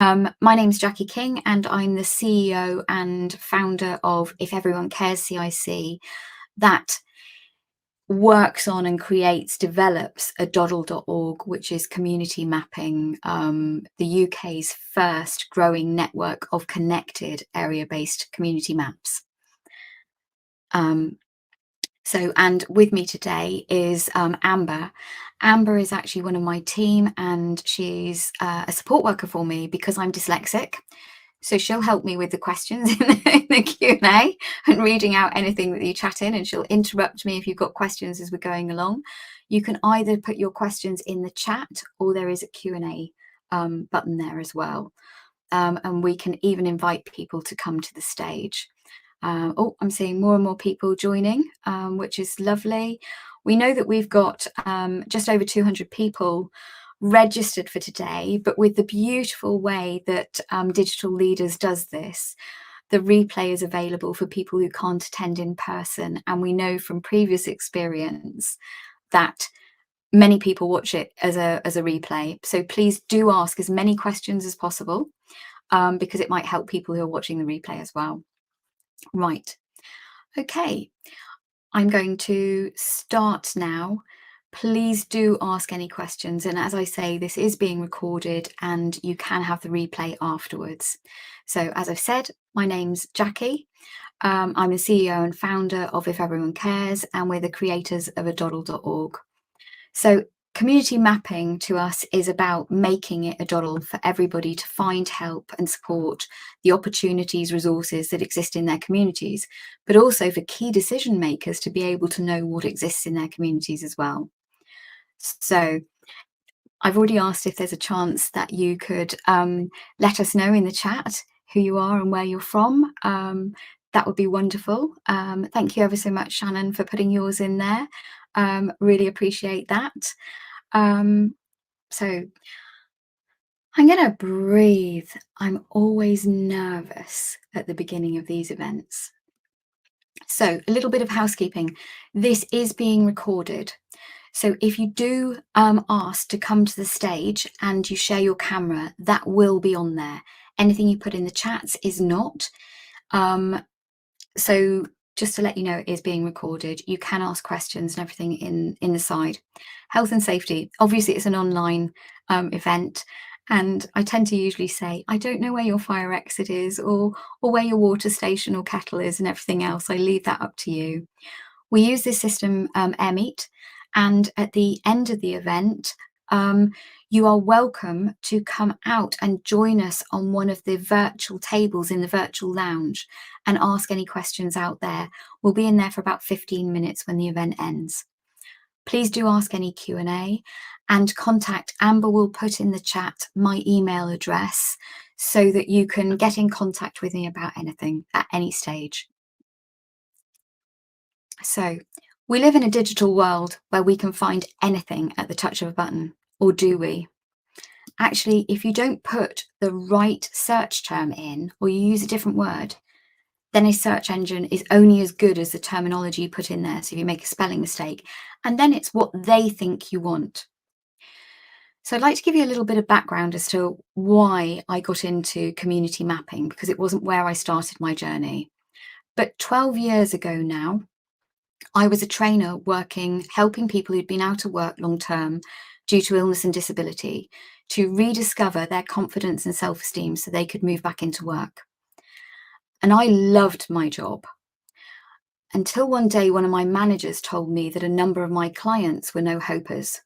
My name's Jackie King, and I'm the CEO and founder of If Everyone Cares CIC, that works on and develops aDoddle.org, which is community mapping, the UK's first growing network of connected area-based community maps. And with me today is Amber. Amber is actually one of my team, and she's a support worker for me because I'm dyslexic. So she'll help me with the questions in the Q&A and reading out anything that you chat in, and she'll interrupt me if you've got questions as we're going along. You can either put your questions in the chat, or there is a Q&A button there as well. And we can even invite people to come to the stage. Oh, I'm seeing more and more people joining, which is lovely. We know that we've got just over 200 people registered for today, but with the beautiful way that Digital Leaders does this, the replay is available for people who can't attend in person. And we know from previous experience that many people watch it as a replay. So please do ask as many questions as possible, because it might help people who are watching the replay as well. Right. Okay. I'm going to start now. Please do ask any questions. And as I say, this is being recorded and you can have the replay afterwards. So as I've said, my name's Jackie. I'm the CEO and founder of If Everyone Cares, and we're the creators of aDoddle.org. So community mapping to us is about making it aDoddle for everybody to find help and support the opportunities, resources that exist in their communities, but also for key decision makers to be able to know what exists in their communities as well. So I've already asked if there's a chance that you could let us know in the chat who you are and where you're from. That would be wonderful. Thank you ever so much, Shannon, for putting yours in there. Really appreciate that. So I'm going to breathe. I'm always nervous at the beginning of these events. So a little bit of housekeeping. This is being recorded. So if you do ask to come to the stage and you share your camera, that will be on there. Anything you put in the chats is not. So just to let you know, it is being recorded. You can ask questions and everything in the side. Health and safety. Obviously, it's an online event. And I tend to usually say, I don't know where your fire exit is or where your water station or kettle is and everything else. I leave that up to you. We use this system, AirMeet. And at the end of the event, you are welcome to come out and join us on one of the virtual tables in the virtual lounge and ask any questions out there. We'll be in there for about 15 minutes when the event ends. Please do ask any Q&A and contact. Amber will put in the chat my email address so that you can get in contact with me about anything at any stage. So we live in a digital world where we can find anything at the touch of a button, or do we? Actually, if you don't put the right search term in, or you use a different word, then a search engine is only as good as the terminology you put in there. So if you make a spelling mistake, and then it's what they think you want. So I'd like to give you a little bit of background as to why I got into community mapping, because it wasn't where I started my journey. But 12 years ago now, I was a trainer helping people who'd been out of work long term due to illness and disability to rediscover their confidence and self-esteem so they could move back into work. And I loved my job until one day one of my managers told me that a number of my clients were no-hopers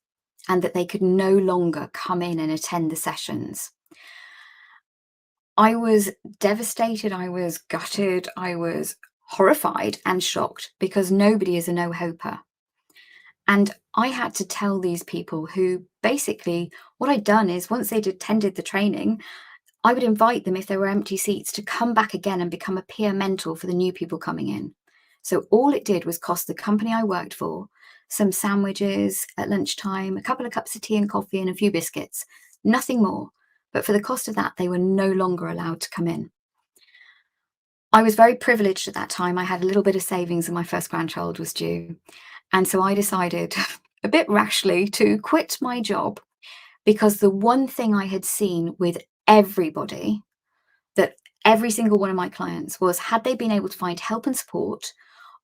and that they could no longer come in and attend the sessions. I was devastated, I was gutted, I was horrified and shocked because nobody is a no-hoper. And I had to tell these people who basically, what I'd done is once they'd attended the training, I would invite them, if there were empty seats, to come back again and become a peer mentor for the new people coming in. So all it did was cost the company I worked for some sandwiches at lunchtime, a couple of cups of tea and coffee and a few biscuits, nothing more. But for the cost of that, they were no longer allowed to come in. I was very privileged at that time. I had a little bit of savings and my first grandchild was due. And so I decided, a bit rashly, to quit my job because the one thing I had seen with everybody, that every single one of my clients was, had they been able to find help and support,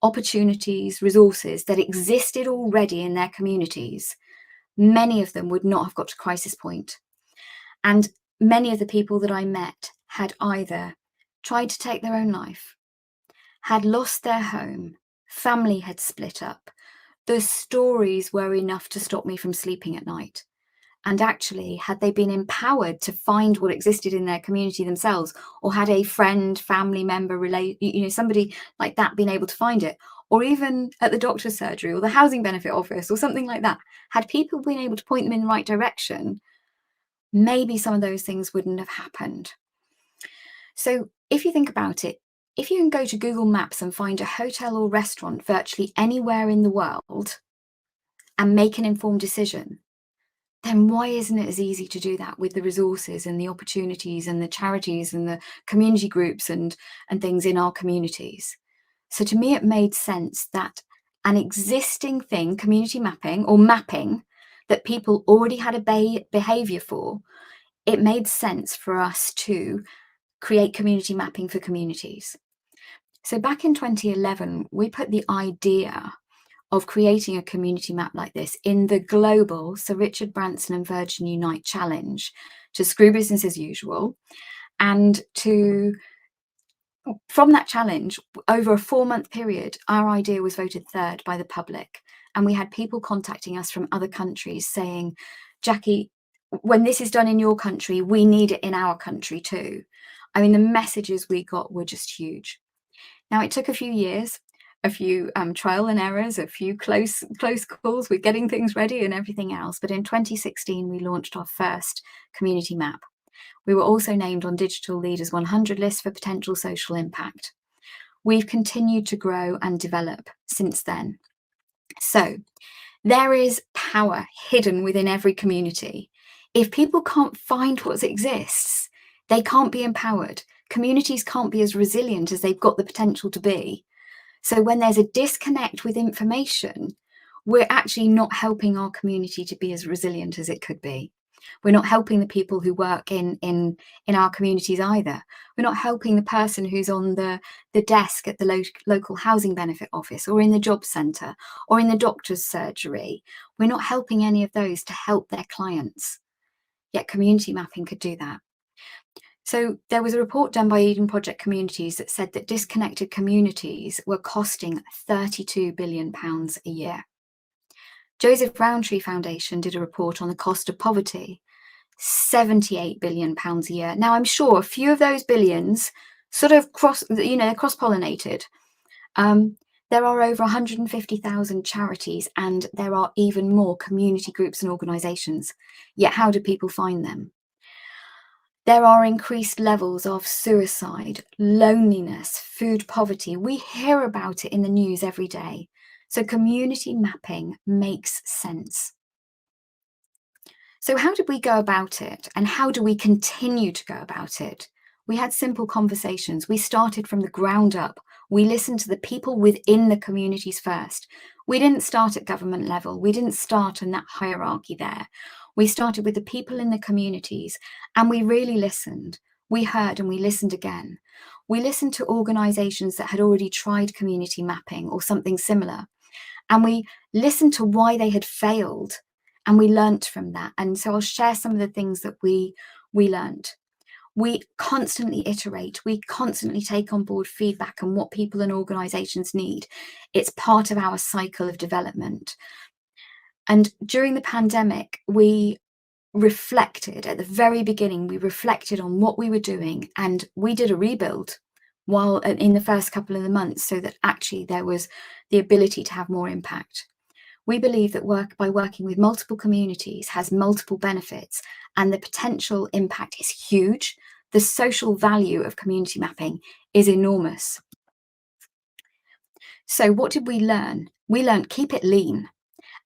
opportunities, resources that existed already in their communities, many of them would not have got to crisis point. And many of the people that I met had either tried to take their own life, had lost their home, family had split up. The stories were enough to stop me from sleeping at night. And actually, had they been empowered to find what existed in their community themselves, or had a friend, family member, somebody like that been able to find it, or even at the doctor's surgery or the housing benefit office or something like that, had people been able to point them in the right direction, maybe some of those things wouldn't have happened. So if you think about it, if you can go to Google Maps and find a hotel or restaurant virtually anywhere in the world and make an informed decision, then why isn't it as easy to do that with the resources and the opportunities and the charities and the community groups and things in our communities? So to me, it made sense that an existing thing, community mapping or mapping, that people already had a behavior for, it made sense for us to create community mapping for communities. So back in 2011, we put the idea of creating a community map like this in the global Sir Richard Branson and Virgin Unite challenge to screw business as usual. And from that challenge, over a 4-month period, our idea was voted third by the public. And we had people contacting us from other countries saying, Jackie, when this is done in your country, we need it in our country too. I mean, the messages we got were just huge. Now, it took a few years, a few trial and errors, a few close calls with getting things ready and everything else. But in 2016, we launched our first community map. We were also named on Digital Leaders 100 list for potential social impact. We've continued to grow and develop since then. So there is power hidden within every community. If people can't find what exists, they can't be empowered. Communities can't be as resilient as they've got the potential to be. So when there's a disconnect with information, we're actually not helping our community to be as resilient as it could be. We're not helping the people who work in our communities either. We're not helping the person who's on the desk at the local housing benefit office or in the job centre or in the doctor's surgery. We're not helping any of those to help their clients. Yet community mapping could do that. So there was a report done by Eden Project Communities that said that disconnected communities were costing £32 billion a year. Joseph Rowntree Foundation did a report on the cost of poverty, £78 billion a year. Now, I'm sure a few of those billions sort of cross-pollinated. There are over 150,000 charities and there are even more community groups and organisations. Yet how do people find them? There are increased levels of suicide, loneliness, food poverty. We hear about it in the news every day. So community mapping makes sense. So how did we go about it? And how do we continue to go about it? We had simple conversations. We started from the ground up. We listened to the people within the communities first. We didn't start at government level. We didn't start in that hierarchy there. We started with the people in the communities and we really listened. We heard and we listened again. We listened to organisations that had already tried community mapping or something similar. And we listened to why they had failed and we learnt from that. And so I'll share some of the things that we learnt. We constantly iterate. We constantly take on board feedback and what people and organisations need. It's part of our cycle of development. And during the pandemic, we reflected at the very beginning, we reflected on what we were doing and we did a rebuild while in the first couple of the months so that actually there was the ability to have more impact. We believe that by working with multiple communities has multiple benefits and the potential impact is huge. The social value of community mapping is enormous. So what did we learn? We learned keep it lean.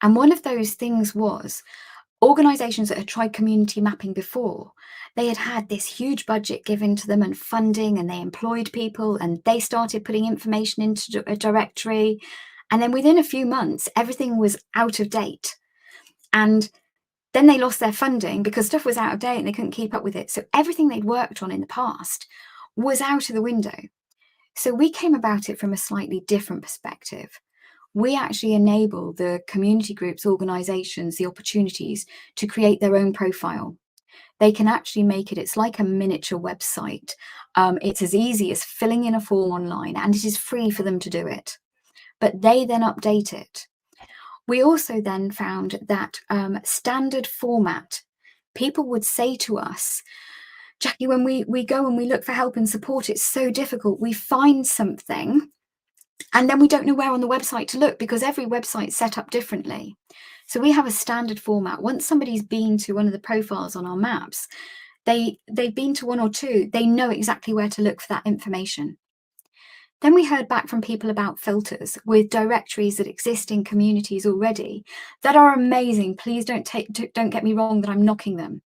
And one of those things was organisations that had tried community mapping before, they had had this huge budget given to them and funding and they employed people and they started putting information into a directory. And then within a few months, everything was out of date. And Then they lost their funding because stuff was out of date and they couldn't keep up with it. So everything they'd worked on in the past was out of the window. So we came about it from a slightly different perspective. We actually enable the community groups, organizations, the opportunities to create their own profile. They can actually make it, it's like a miniature website. It's as easy as filling in a form online, and it is free for them to do it. But they then update it. We also then found that standard format, people would say to us, Jackie, when we go and we look for help and support, it's so difficult. We find something and then we don't know where on the website to look because every website's set up differently. So we have a standard format. Once somebody's been to one of the profiles on our maps, they've been to one or two, they know exactly where to look for that information. Then we heard back from people about filters with directories that exist in communities already that are amazing. Please don't get me wrong that I'm knocking them.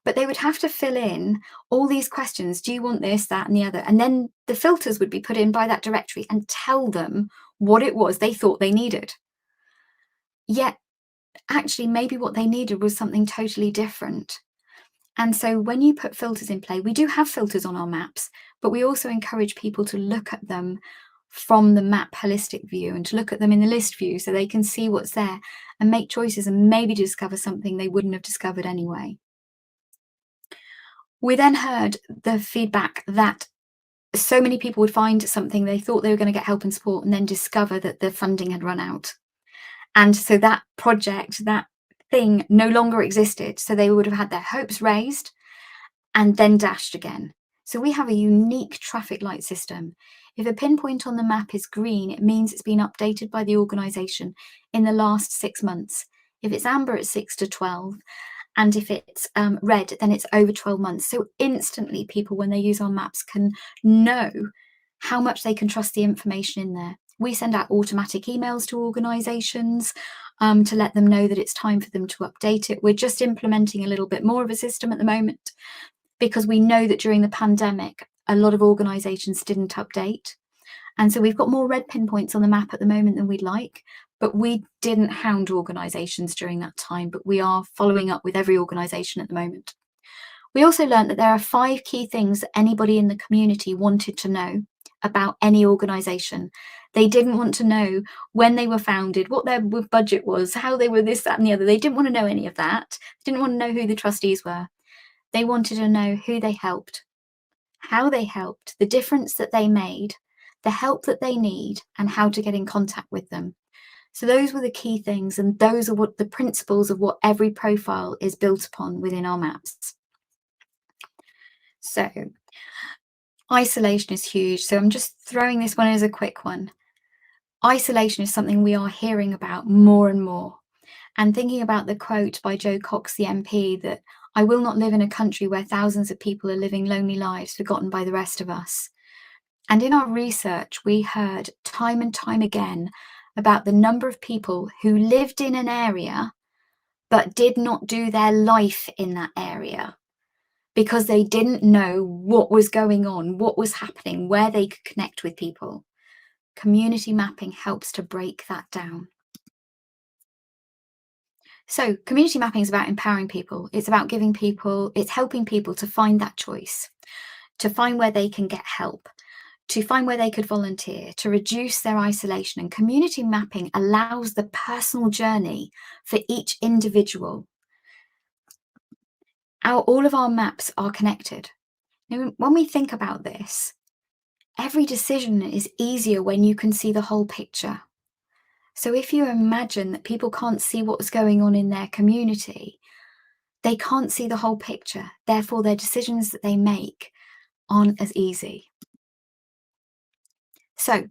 But they would have to fill in all these questions. Do you want this, that, and the other? And then the filters would be put in by that directory and tell them what it was they thought they needed. Yet, actually, maybe what they needed was something totally different. And so when you put filters in play, we do have filters on our maps, but we also encourage people to look at them from the map holistic view and to look at them in the list view so they can see what's there and make choices and maybe discover something they wouldn't have discovered anyway. We then heard the feedback that so many people would find something they thought they were going to get help and support and then discover that the funding had run out. And so that project, that thing no longer existed. So they would have had their hopes raised and then dashed again. So we have a unique traffic light system. If a pinpoint on the map is green, it means it's been updated by the organisation in the last 6 months. If it's amber, it's 6 to 12. And if it's red, then it's over 12 months. So instantly people, when they use our maps, can know how much they can trust the information in there. We send out automatic emails to organisations to let them know that it's time for them to update it. We're just implementing a little bit more of a system at the moment because we know that during the pandemic, a lot of organisations didn't update. And so we've got more red pinpoints on the map at the moment than we'd like, but we didn't hound organisations during that time, but we are following up with every organisation at the moment. We also learned that there are 5 key things that anybody in the community wanted to know about any organisation. They didn't want to know when they were founded, what their budget was, how they were this, that and the other. They didn't want to know any of that. They didn't want to know who the trustees were. They wanted to know who they helped, how they helped, the difference that they made, the help that they need, and how to get in contact with them. So those were the key things, and those are what the principles of what every profile is built upon within our maps. So isolation is huge. So I'm just throwing this one as a quick one. Isolation is something we are hearing about more and more. And thinking about the quote by Joe Cox, the MP, that I will not live in a country where thousands of people are living lonely lives forgotten by the rest of us. And in our research, we heard time and time again about the number of people who lived in an area but did not do their life in that area because they didn't know what was going on, what was happening, where they could connect with people. Community mapping helps to break that down. So community mapping is about empowering people. It's about giving people, it's helping people to find that choice, to find where they can get help, to find where they could volunteer, to reduce their isolation. And community mapping allows the personal journey for each individual. All of our maps are connected. Now, when we think about this, every decision is easier when you can see the whole picture. So if you imagine that people can't see what's going on in their community, they can't see the whole picture. Therefore, their decisions that they make aren't as easy. So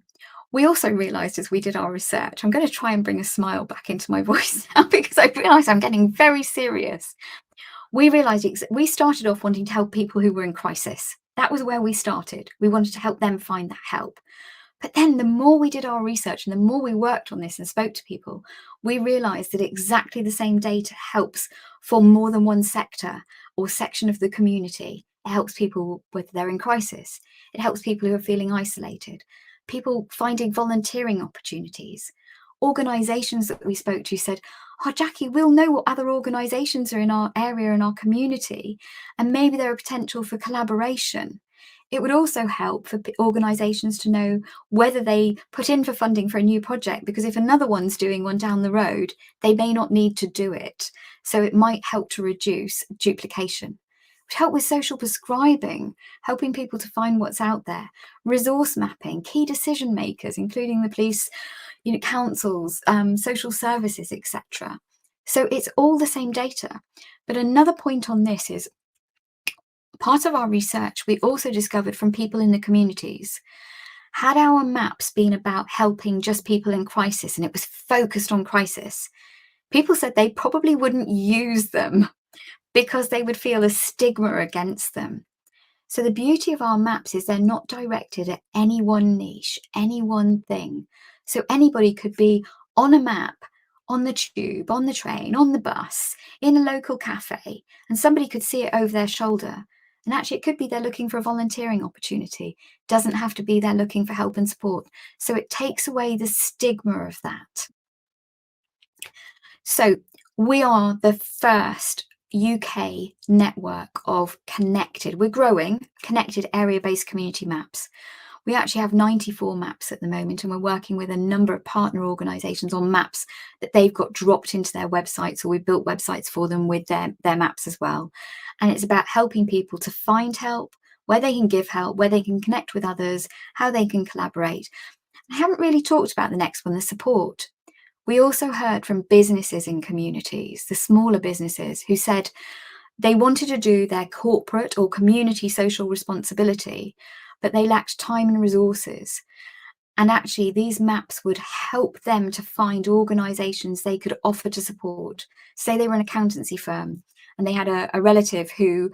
we also realised as we did our research, I'm going to try and bring a smile back into my voice now because I realise I'm getting very serious. We realised we started off wanting to help people who were in crisis. That was where we started. We wanted to help them find that help. But then the more we did our research and the more we worked on this and spoke to people, we realised that exactly the same data helps for more than one sector or section of the community. It helps people whether they're in crisis. It helps people who are feeling isolated, people finding volunteering opportunities. Organisations that we spoke to said, oh, Jackie, we'll know what other organisations are in our area, in our community, and maybe there are potential for collaboration. It would also help for organisations to know whether they put in for funding for a new project, because if another one's doing one down the road, they may not need to do it. So it might help to reduce duplication. It would help with social prescribing, helping people to find what's out there, resource mapping, key decision makers, including the police, councils, social services, etc. So it's all the same data. But another point on this is, part of our research, we also discovered from people in the communities, had our maps been about helping just people in crisis and it was focused on crisis, people said they probably wouldn't use them because they would feel a stigma against them. So the beauty of our maps is they're not directed at any one niche, any one thing. So anybody could be on a map, on the tube, on the train, on the bus, in a local cafe, and somebody could see it over their shoulder. And actually, it could be they're looking for a volunteering opportunity. Doesn't have to be they're looking for help and support. So it takes away the stigma of that. So we are the first UK network of connected, we're growing, connected area-based community maps. We actually have 94 maps at the moment, and we're working with a number of partner organisations on maps that they've got dropped into their websites, or we've built websites for them with their maps as well. And it's about helping people to find help, where they can give help, where they can connect with others, how they can collaborate. I haven't really talked about the next one, the support. We also heard from businesses in communities, the smaller businesses, who said they wanted to do their corporate or community social responsibility, but they lacked time and resources. And actually, these maps would help them to find organisations they could offer to support. Say they were an accountancy firm and they had a relative who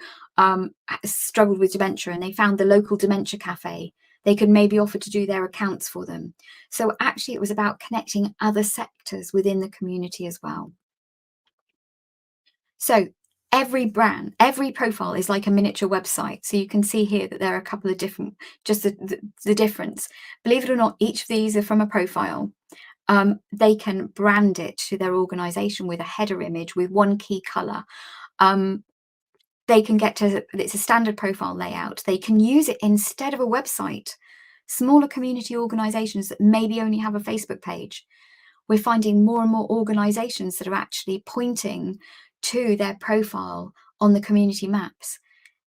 struggled with dementia, and they found the local dementia cafe. They could maybe offer to do their accounts for them. So actually, it was about connecting other sectors within the community as well. So every brand, every profile is like a miniature website. So you can see here that there are a couple of different, just the difference. Believe it or not, each of these are from a profile. They can brand it to their organisation with a header image with one key colour. They can get to, it's a standard profile layout. They can use it instead of a website. Smaller community organisations that maybe only have a Facebook page. We're finding more and more organisations that are actually pointing to their profile on the community maps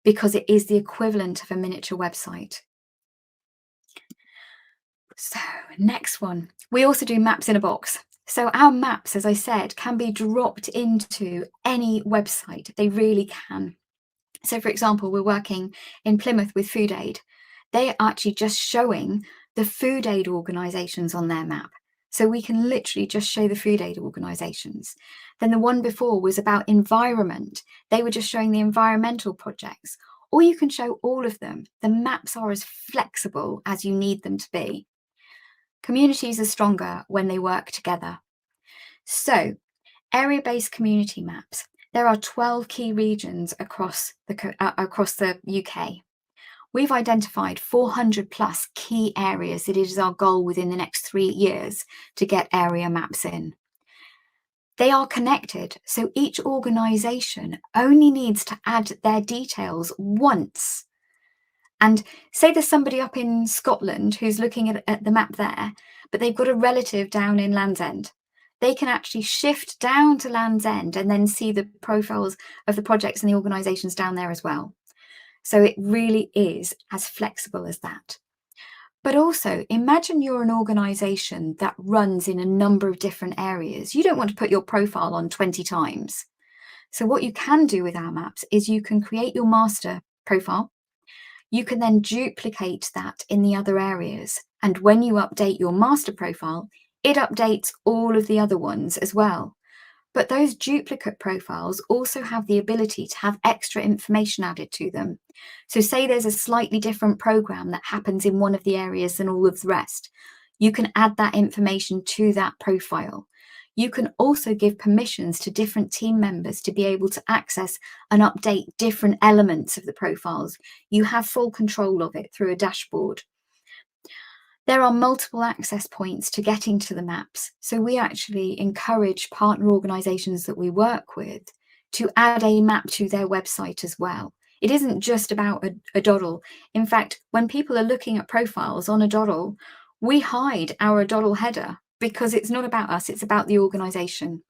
because it is the equivalent of a miniature website. So next one, we also do maps in a box. So our maps, as I said, can be dropped into any website. They really can. So for example, we're working in Plymouth with Food Aid. They are actually just showing the food aid organisations on their map. So we can literally just show the food aid organisations. Then the one before was about environment. They were just showing the environmental projects. Or you can show all of them. The maps are as flexible as you need them to be. Communities are stronger when they work together. So area-based community maps. There are 12 key regions across the UK. We've identified 400 plus key areas that it is our goal within the next 3 years to get area maps in. They are connected, so each organisation only needs to add their details once. And say there's somebody up in Scotland who's looking at the map there, but they've got a relative down in Land's End. They can actually shift down to Land's End and then see the profiles of the projects and the organisations down there as well. So it really is as flexible as that. But also, imagine you're an organisation that runs in a number of different areas. You don't want to put your profile on 20 times. So what you can do with our maps is you can create your master profile. You can then duplicate that in the other areas. And when you update your master profile, it updates all of the other ones as well. But those duplicate profiles also have the ability to have extra information added to them. So say there's a slightly different program that happens in one of the areas than all of the rest. You can add that information to that profile. You can also give permissions to different team members to be able to access and update different elements of the profiles. You have full control of it through a dashboard. There are multiple access points to getting to the maps, so we actually encourage partner organisations that we work with to add a map to their website as well. It isn't just about aDoddle. In fact, when people are looking at profiles on aDoddle, we hide our aDoddle header because it's not about us, it's about the organisation.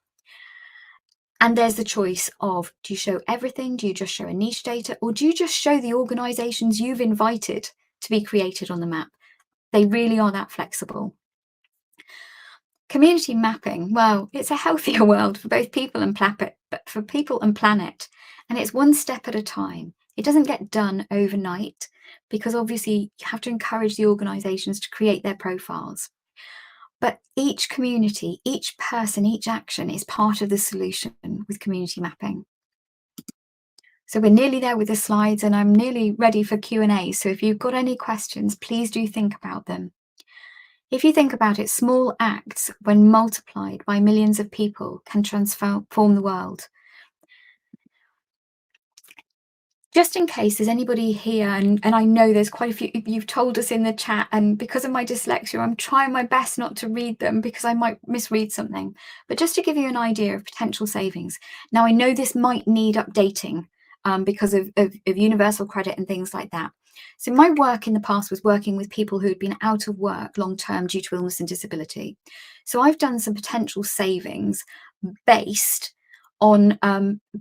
And there's the choice of, do you show everything? Do you just show a niche data? Or do you just show the organisations you've invited to be created on the map? They really are that flexible. Community mapping, well, it's a healthier world for both people and planet, and it's one step at a time. It doesn't get done overnight because obviously you have to encourage the organisations to create their profiles. But each community, each person, each action is part of the solution with community mapping. So we're nearly there with the slides and I'm nearly ready for Q&A. So if you've got any questions, please do think about them. If you think about it, small acts, when multiplied by millions of people, can transform the world. Just in case there's anybody here, and I know there's quite a few, you've told us in the chat, and because of my dyslexia, I'm trying my best not to read them because I might misread something. But just to give you an idea of potential savings. Now, I know this might need updating because of universal credit and things like that. So my work in the past was working with people who had been out of work long-term due to illness and disability. So I've done some potential savings based on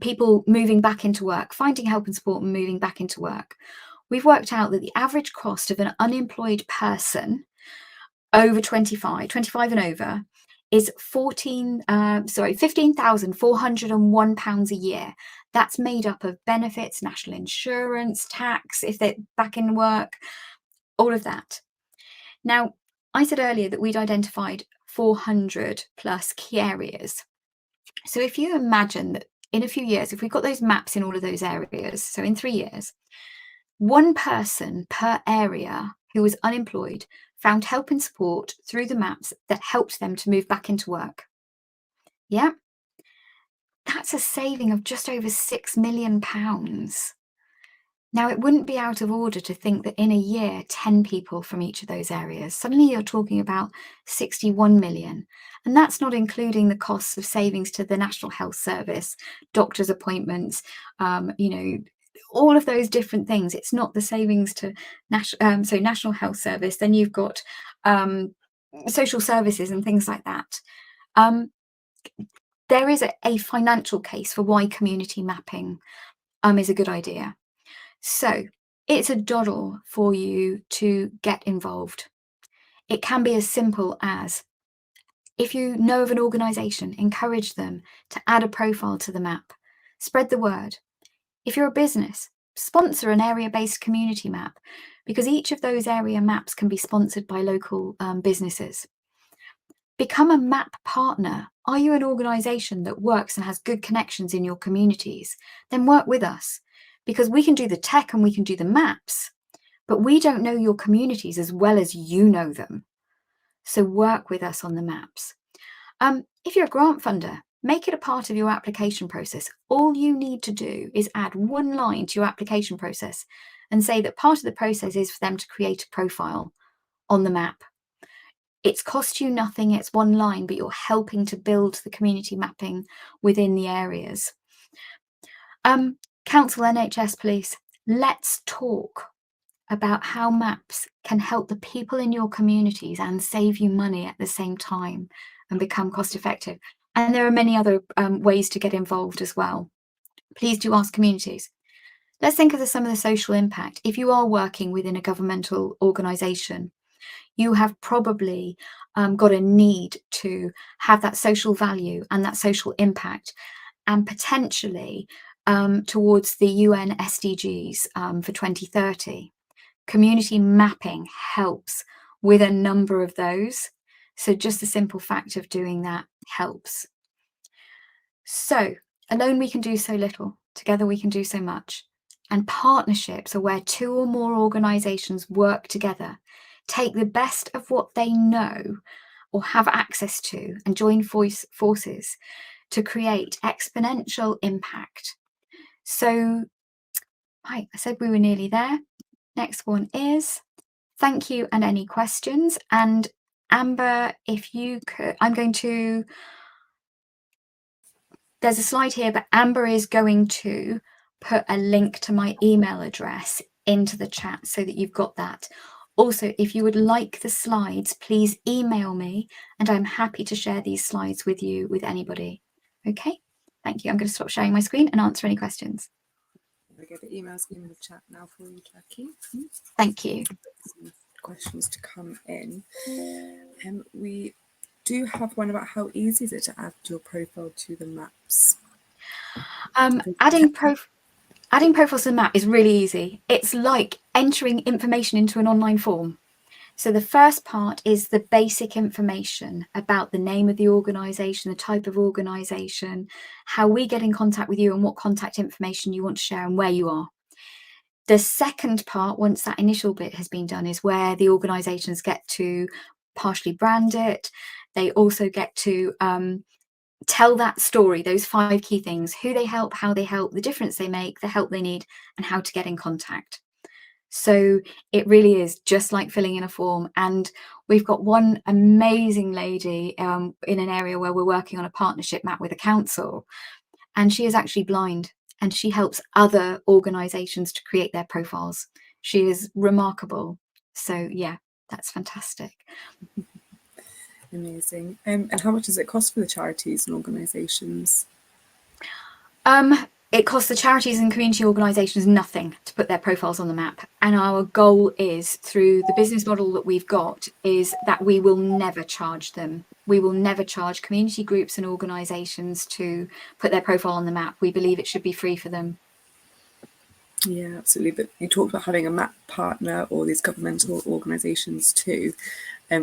people moving back into work, finding help and support and moving back into work. We've worked out that the average cost of an unemployed person over 25 and over is £15,401 a year. That's made up of benefits, national insurance, tax, if they're back in work, all of that. Now, I said earlier that we'd identified 400 plus key areas. So if you imagine that in a few years, if we've got those maps in all of those areas, so in 3 years, one person per area who was unemployed found help and support through the maps that helped them to move back into work. Yeah, that's a saving of just over £6 million. Now, it wouldn't be out of order to think that in a year, 10 people from each of those areas, suddenly you're talking about 61 million. And that's not including the costs of savings to the National Health Service, doctor's appointments, all of those different things. It's not the savings to National Health Service. Then you've got social services and things like that. There is a financial case for why community mapping is a good idea. So it's aDoddle for you to get involved. It can be as simple as, if you know of an organisation, encourage them to add a profile to the map. Spread the word. If you're a business, sponsor an area-based community map, because each of those area maps can be sponsored by local businesses. Become a map partner. Are you an organisation that works and has good connections in your communities? Then work with us, because we can do the tech and we can do the maps, but we don't know your communities as well as you know them. So work with us on the maps. If you're a grant funder, make it a part of your application process. All you need to do is add one line to your application process and say that part of the process is for them to create a profile on the map. It's cost you nothing, it's one line, but you're helping to build the community mapping within the areas. Council, NHS, police, let's talk about how maps can help the people in your communities and save you money at the same time and become cost effective. And there are many other ways to get involved as well. Please do ask communities. Let's think of some of the social impact. If you are working within a governmental organisation, you have probably got a need to have that social value and that social impact, and potentially towards the UN SDGs for 2030. Community mapping helps with a number of those. So just the simple fact of doing that helps. So alone we can do so little, together we can do so much. And partnerships are where 2 or more organisations work together, take the best of what they know or have access to, and join forces to create exponential impact. So, right, I said we were nearly there. Next one is Thank you, and any questions. And Amber, if you could, there's a slide here, but Amber is going to put a link to my email address into the chat so that you've got that. Also, if you would like the slides, please email me and I'm happy to share these slides with you, with anybody. Okay, thank you. I'm going to stop sharing my screen and answer any questions. I get the emails in the chat now for you, Jackie. Thank you. Some questions to come in. We do have one about how easy is it to add your profile to the maps? Adding profiles to the map is really easy. It's like entering information into an online form. So the first part is the basic information about the name of the organisation, the type of organisation, how we get in contact with you and what contact information you want to share and where you are. The second part, once that initial bit has been done, is where the organisations get to partially brand it. They also get to tell that story, those 5 key things: who they help, how they help, the difference they make, the help they need, and how to get in contact. So it really is just like filling in a form. And we've got one amazing lady in an area where we're working on a partnership map with a council, and she is actually blind, and she helps other organisations to create their profiles. She is remarkable. So yeah, that's fantastic. Amazing. And how much does it cost for the charities and organisations? It costs the charities and community organisations nothing to put their profiles on the map. And our goal is, through the business model that we've got, is that we will never charge them. We will never charge community groups and organisations to put their profile on the map. We believe it should be free for them. Yeah, absolutely. But you talked about having a map partner or these governmental organisations too.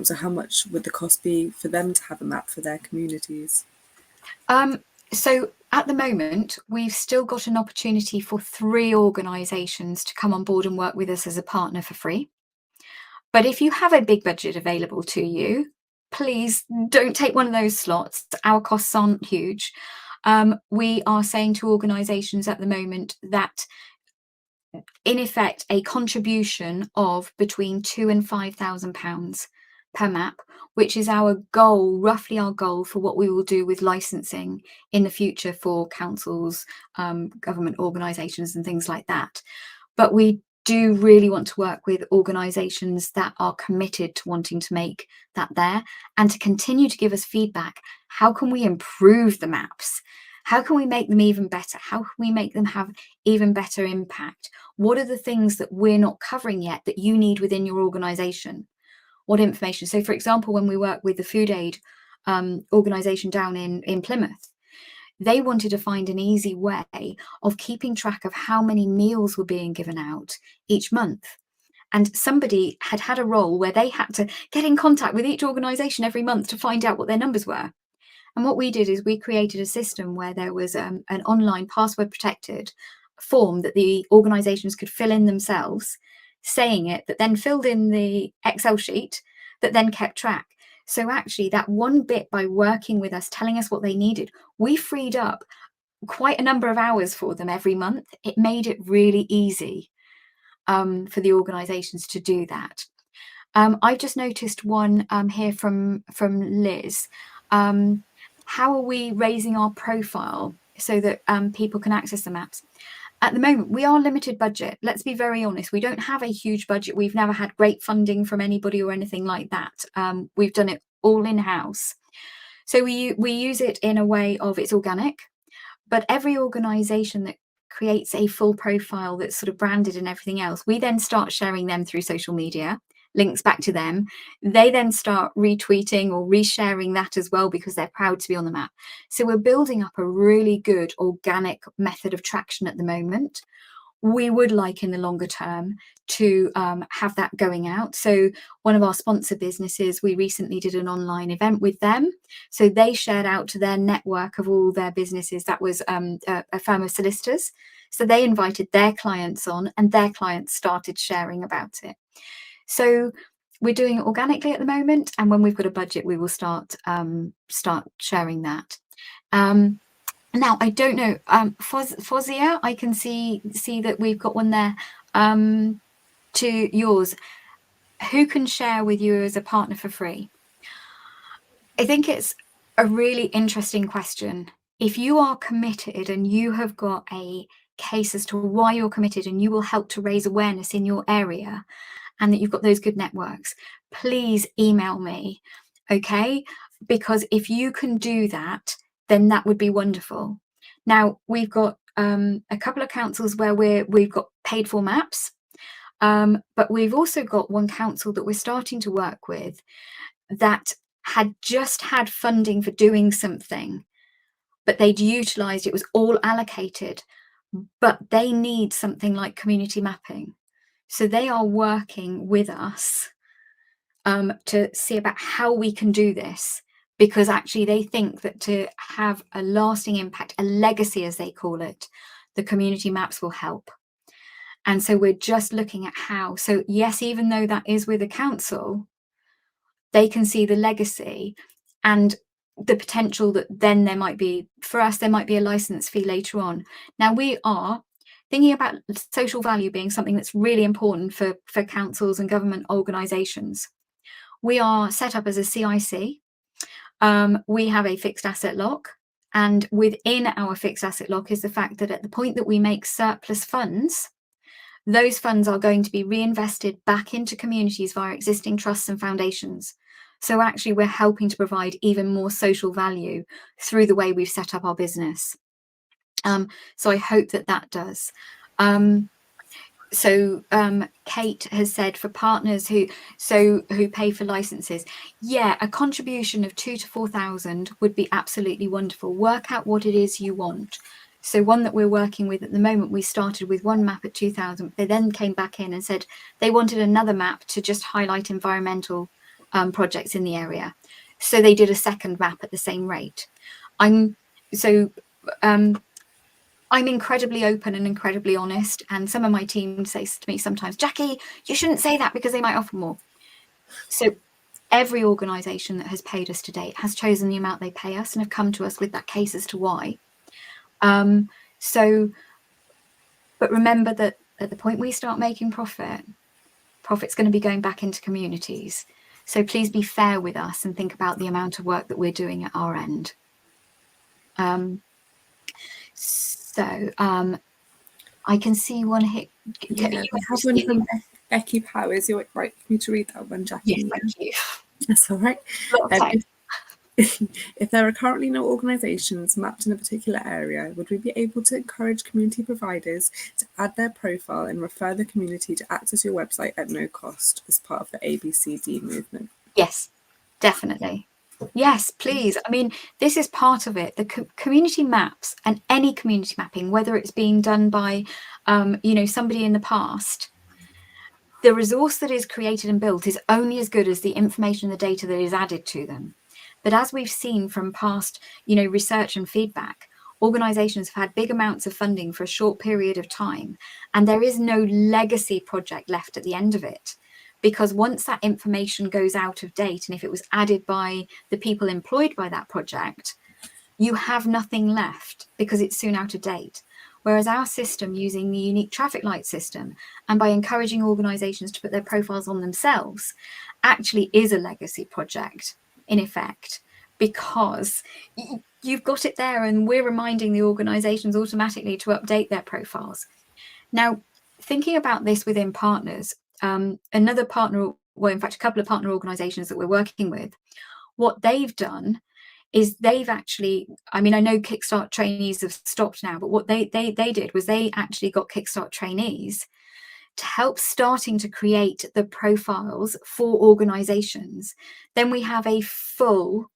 So how much would the cost be for them to have a map for their communities? So at the moment, we've still got an opportunity for 3 organisations to come on board and work with us as a partner for free. But if you have a big budget available to you, please don't take one of those slots. Our costs aren't huge. We are saying to organisations at the moment that, in effect, a contribution of between £2,000 and £5,000 per map, which is our goal, roughly our goal for what we will do with licensing in the future for councils, government organisations and things like that. But we do really want to work with organisations that are committed to wanting to make that there and to continue to give us feedback. How can we improve the maps? How can we make them even better? How can we make them have even better impact? What are the things that we're not covering yet that you need within your organisation? What information? So, for example, when we work with the food aid organisation down in Plymouth, they wanted to find an easy way of keeping track of how many meals were being given out each month. And somebody had had a role where they had to get in contact with each organisation every month to find out what their numbers were. And what we did is we created a system where there was an online password protected form that the organisations could fill in themselves, saying it, that then filled in the Excel sheet that then kept track. So actually that one bit, by working with us, telling us what they needed, we freed up quite a number of hours for them every month. It made it really easy for the organisations to do that. I've just noticed one here from Liz. How are we raising our profile so that people can access the maps? At the moment, we are limited budget. Let's be very honest. We don't have a huge budget. We've never had great funding from anybody or anything like that. We've done it all in-house. So we use it in a way of, it's organic, but every organisation that creates a full profile that's sort of branded and everything else, we then start sharing them through social media, links back to them. They then start retweeting or resharing that as well because they're proud to be on the map. So we're building up a really good organic method of traction at the moment. We would like in the longer term to have that going out. So one of our sponsor businesses, we recently did an online event with them. So they shared out to their network of all their businesses. That was a firm of solicitors. So they invited their clients on and their clients started sharing about it. So we're doing it organically at the moment. And when we've got a budget, we will start sharing that. Now, I don't know, Fozia, I can see that we've got one there to yours. who can share with you as a partner for free? I think it's a really interesting question. If you are committed and you have got a case as to why you're committed and you will help to raise awareness in your area and that you've got those good networks, please email me, okay? Because if you can do that, then that would be wonderful. Now, we've got a couple of councils where we've got paid for maps, but we've also got one council that we're starting to work with that had just had funding for doing something, but they'd utilised it, was all allocated, but they need something like community mapping. So they are working with us to see about how we can do this, because actually they think that to have a lasting impact, a legacy as they call it, the community maps will help. And so we're just looking at how. So yes, even though that is with a council, they can see the legacy and the potential that then there might be, for us, there might be a license fee later on. Now we are thinking about social value being something that's really important for councils and government organisations. We are set up as a CIC. We have a fixed asset lock. And within our fixed asset lock is the fact that at the point that we make surplus funds, those funds are going to be reinvested back into communities via existing trusts and foundations. So actually we're helping to provide even more social value through the way we've set up our business. So I hope that that does. Kate has said for partners who pay for licenses, yeah, a contribution of 2,000 to 4,000 would be absolutely wonderful. Work out what it is you want. So one that we're working with at the moment, we started with one map at 2,000. They then came back in and said they wanted another map to just highlight environmental projects in the area. So they did a second map at the same rate. I'm incredibly open and incredibly honest. And some of my team says to me sometimes, Jackie, you shouldn't say that because they might offer more. So every organisation that has paid us to date has chosen the amount they pay us and have come to us with that case as to why. But remember that at the point we start making profit's going to be going back into communities. So please be fair with us and think about the amount of work that we're doing at our end. I can see one here. Yeah, we have one from Becky Powers. You're right for me to read that one, Jackie. Yes, thank you. That's all right. If there are currently no organisations mapped in a particular area, would we be able to encourage community providers to add their profile and refer the community to access your website at no cost as part of the ABCD movement? Yes, definitely. Yes, please. I mean, this is part of it. The community maps and any community mapping, whether it's being done by, somebody in the past, the resource that is created and built is only as good as the information and the data that is added to them. But as we've seen from past, research and feedback, organisations have had big amounts of funding for a short period of time, and there is no legacy project left at the end of it. Because once that information goes out of date, and if it was added by the people employed by that project, you have nothing left because it's soon out of date. Whereas our system, using the unique traffic light system and by encouraging organisations to put their profiles on themselves, actually is a legacy project in effect, because you've got it there and we're reminding the organisations automatically to update their profiles. Now, thinking about this within partners, another partner, well, in fact, a couple of partner organisations that we're working with, what they've done is they've actually, I mean, I know Kickstart trainees have stopped now, but what they did was they actually got Kickstart trainees to help starting to create the profiles for organisations. Then we have a full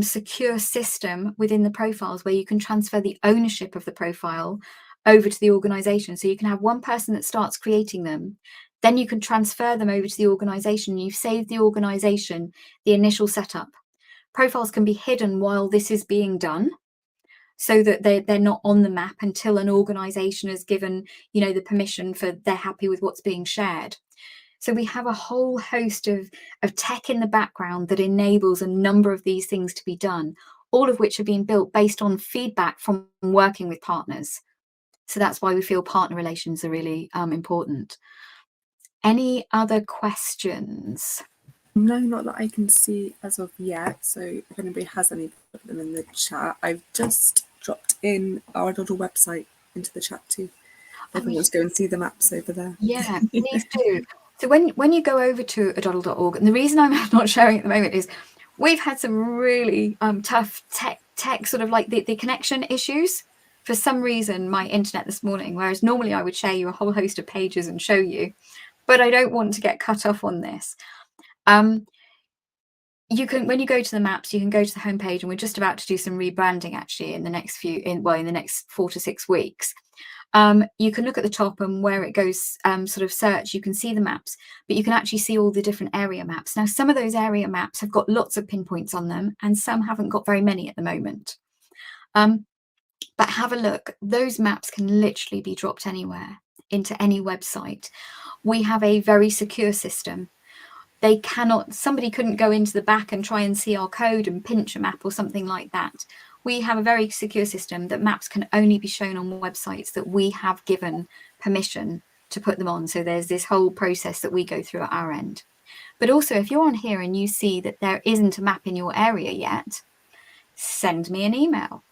secure system within the profiles where you can transfer the ownership of the profile over to the organisation. So you can have one person that starts creating them, then you can transfer them over to the organisation. You've saved the organisation the initial setup. Profiles can be hidden while this is being done, so that they're not on the map until an organisation has given, the permission for they're happy with what's being shared. So we have a whole host of tech in the background that enables a number of these things to be done, all of which have been built based on feedback from working with partners. So that's why we feel partner relations are really important. Any other questions? No, not that I can see as of yet. So if anybody has any, put them in the chat. I've just dropped in our aDoddle website into the chat too. If everyone wants to go and see the maps over there. Yeah, please do. So when you go over to aDoddle.org, and the reason I'm not sharing at the moment is we've had some really tough tech sort of like the connection issues. For some reason, my internet this morning, whereas normally I would share you a whole host of pages and show you, but I don't want to get cut off on this. You can, when you go to the maps, you can go to the homepage, and we're just about to do some rebranding actually in the next in the next 4 to 6 weeks. You can look at the top, and where it goes sort of search, you can see the maps, but you can actually see all the different area maps. Now, some of those area maps have got lots of pinpoints on them, and some haven't got very many at the moment. But have a look. Those maps can literally be dropped anywhere into any website. We have a very secure system. They cannot, somebody couldn't go into the back and try and see our code and pinch a map or something like that. We have a very secure system that maps can only be shown on websites that we have given permission to put them on. So there's this whole process that we go through at our end. But also, if you're on here and you see that there isn't a map in your area yet, send me an email.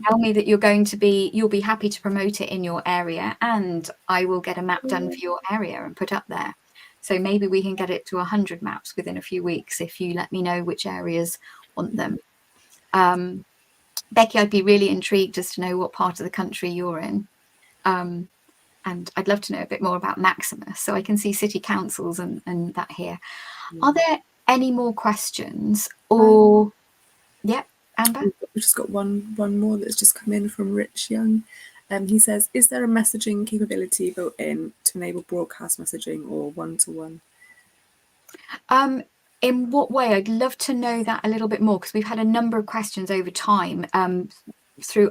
Tell me that you'll be happy to promote it in your area, and I will get a map done for your area and put up there. So maybe we can get it to 100 maps within a few weeks if you let me know which areas want them. Becky, I'd be really intrigued as to know what part of the country you're in. And I'd love to know a bit more about Maximus, so I can see city councils and that here. Are there any more questions? Or, yeah, Amber? We've just got one more that's just come in from Rich Young. He says, is there a messaging capability built in to enable broadcast messaging or one-to-one? In what way? I'd love to know that a little bit more, because we've had a number of questions over time through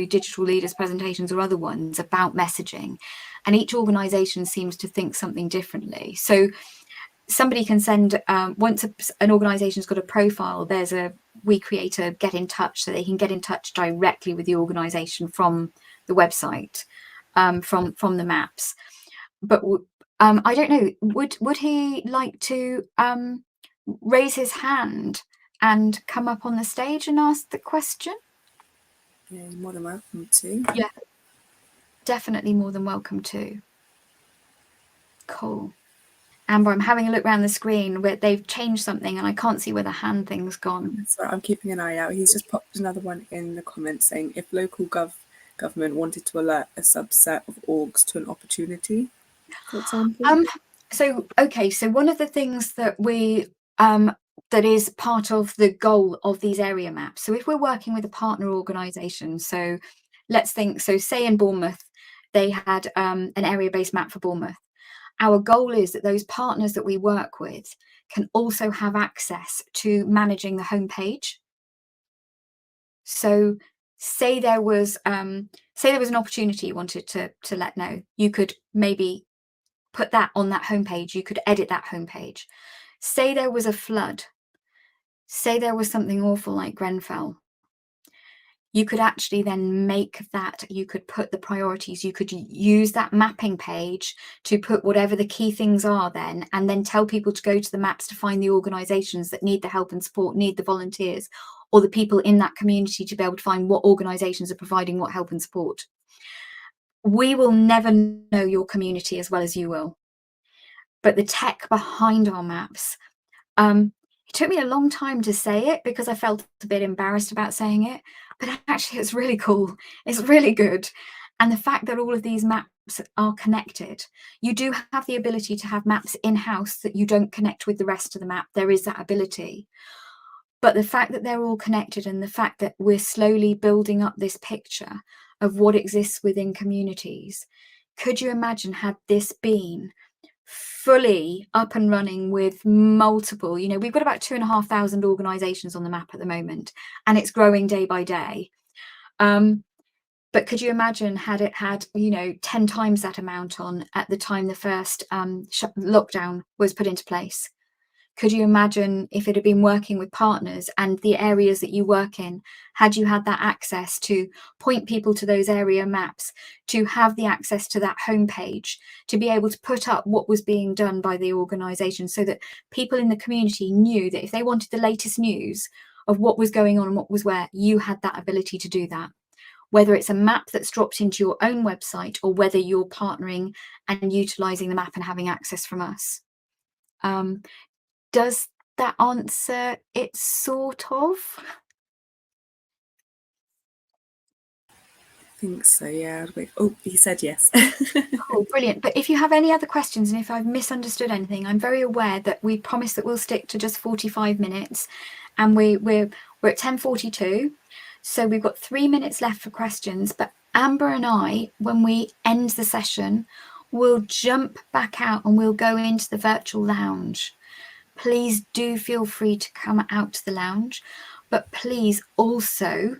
digital leaders presentations or other ones about messaging, and each organization seems to think something differently. So somebody can send, once an organization's got a profile, we create a get in touch, so they can get in touch directly with the organization from the website, from the maps. But I don't know, would he like to raise his hand and come up on the stage and ask the question? Yeah, more than welcome to. Yeah, definitely more than welcome to. Cool. Amber, I'm having a look around the screen where they've changed something and I can't see where the hand thing's gone. Sorry, I'm keeping an eye out. He's just popped another one in the comments saying, if local government wanted to alert a subset of orgs to an opportunity, for example. So one of the things that we that is part of the goal of these area maps. So if we're working with a partner organisation, so let's think, so say in Bournemouth, they had an area-based map for Bournemouth. Our goal is that those partners that we work with can also have access to managing the homepage. So say there was an opportunity you wanted to let know, you could maybe put that on that homepage, you could edit that homepage. Say there was a flood, say there was something awful like Grenfell, you could actually then make that, you could put the priorities, you could use that mapping page to put whatever the key things are then, and then tell people to go to the maps to find the organisations that need the help and support, need the volunteers, or the people in that community to be able to find what organisations are providing what help and support. We will never know your community as well as you will. But the tech behind our maps, it took me a long time to say it because I felt a bit embarrassed about saying it, but actually it's really cool. It's really good. And the fact that all of these maps are connected, you do have the ability to have maps in-house that you don't connect with the rest of the map. There is that ability. But the fact that they're all connected and the fact that we're slowly building up this picture of what exists within communities, could you imagine had this been fully up and running with multiple, we've got about 2,500 organisations on the map at the moment, and it's growing day by day. But could you imagine had it had, 10 times that amount on at the time the first lockdown was put into place? Could you imagine if it had been working with partners and the areas that you work in, had you had that access to point people to those area maps, to have the access to that homepage, to be able to put up what was being done by the organisation so that people in the community knew that if they wanted the latest news of what was going on and what was where, you had that ability to do that. Whether it's a map that's dropped into your own website or whether you're partnering and utilising the map and having access from us. Does that answer it sort of? I think so, yeah. Oh, he said yes. Cool, brilliant. But if you have any other questions and if I've misunderstood anything, I'm very aware that we promised that we'll stick to just 45 minutes and we're at 10:42. So we've got 3 minutes left for questions, but Amber and I, when we end the session, will jump back out and we'll go into the virtual lounge. Please do feel free to come out to the lounge, but please also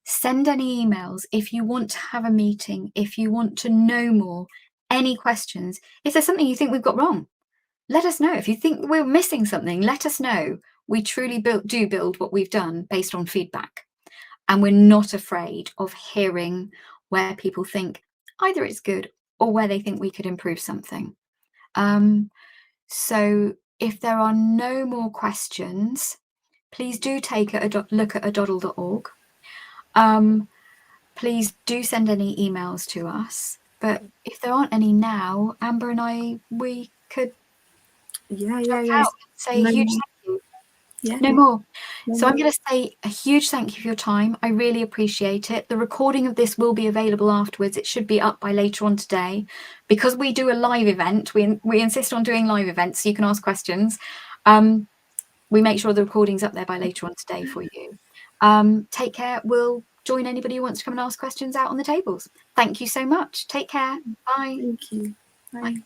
send any emails if you want to have a meeting, if you want to know more, any questions. If there's something you think we've got wrong, let us know. If you think we're missing something, let us know. We truly do build what we've done based on feedback. And we're not afraid of hearing where people think either it's good or where they think we could improve something. So if there are no more questions, please do take a look at aDoddle.org. Please do send any emails to us. But if there aren't any now, Amber and we could Yeah. say a huge thank you. Yeah. No more. So I'm going to say a huge thank you for your time. I really appreciate it. The recording of this will be available afterwards. It should be up by later on today. Because we do a live event, we insist on doing live events so you can ask questions. We make sure the recording's up there by later on today for you. Take care. We'll join anybody who wants to come and ask questions out on the tables. Thank you so much. Take care. Bye. Thank you. Bye. Bye.